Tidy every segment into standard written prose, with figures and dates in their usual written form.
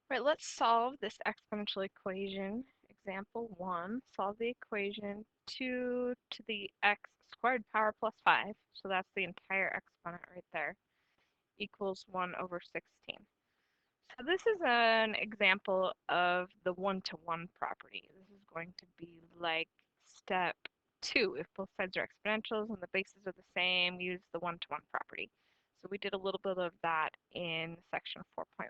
Right, let's solve this exponential equation. Example 1, solve the equation 2 to the x squared power plus 5, so that's the entire exponent right there, equals 1 over 16. So this is an example of the one-to-one property. This is going to be like step 2. If both sides are exponentials and the bases are the same, use the one-to-one property. So we did a little bit of that in section 4.1.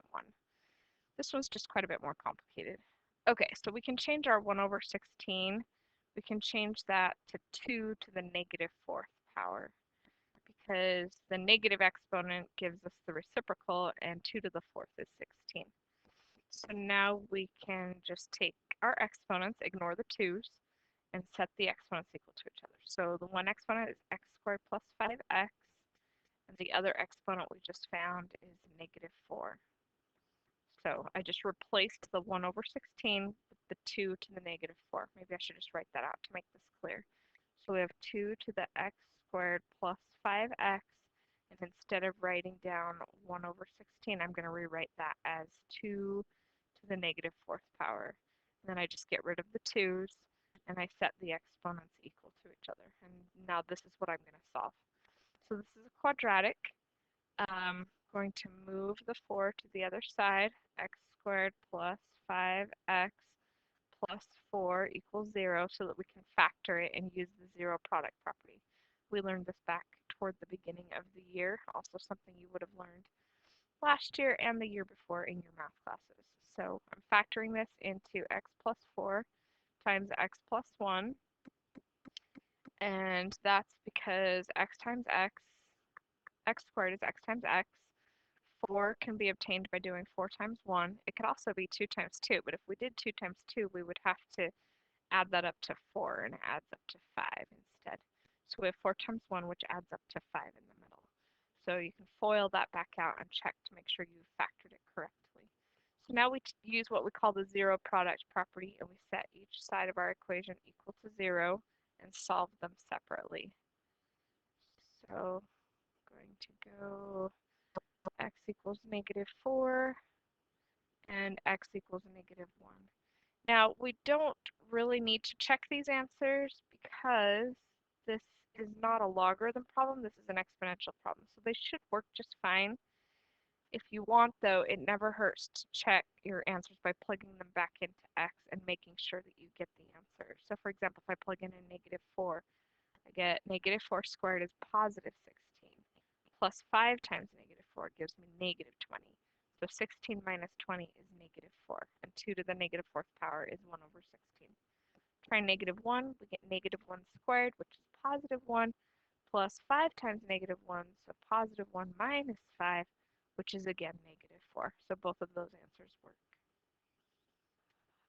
This one's just quite a bit more complicated. Okay, so we can change our 1 over 16. We can change that to 2 to the negative 4th power because the negative exponent gives us the reciprocal and 2 to the 4th is 16. So now we can just take our exponents, ignore the 2's, and set the exponents equal to each other. So the one exponent is x squared plus 5x, and the other exponent we just found is negative 4. So I just replaced the 1 over 16 with the 2 to the negative 4. Maybe I should just write that out to make this clear. So we have 2 to the x squared plus 5x, and instead of writing down 1 over 16, I'm going to rewrite that as 2 to the negative 4th power. And then I just get rid of the 2's, and I set the exponents equal to each other. And now this is what I'm going to solve. So this is a quadratic. Going to move the 4 to the other side. X squared plus 5x plus 4 equals 0 so that we can factor it and use the zero product property. We learned this back toward the beginning of the year, also something you would have learned last year and the year before in your math classes. So I'm factoring this into x plus 4 times x plus 1, and that's because x squared is x times x. 4 can be obtained by doing 4 times 1. It could also be 2 times 2, but if we did 2 times 2, we would have to add that up to 4, and it adds up to 5 instead. So we have 4 times 1, which adds up to 5 in the middle. So you can FOIL that back out and check to make sure you factored it correctly. So now we use what we call the zero product property, and we set each side of our equation equal to 0 and solve them separately. So I'm going to go x equals negative 4 and x equals negative 1. Now, we don't really need to check these answers because this is not a logarithm problem, this is an exponential problem. So they should work just fine. If you want, though, it never hurts to check your answers by plugging them back into x and making sure that you get the answer. So for example, if I plug in a negative 4, I get negative 4 squared is positive 16. Plus 5 times negative 4 gives me negative 20. So 16 minus 20 is negative 4, and 2 to the negative 4th power is 1 over 16. Try negative 1, we get negative 1 squared, which is positive 1, plus 5 times negative 1, so positive 1 minus 5, which is again negative 4. So both of those answers work.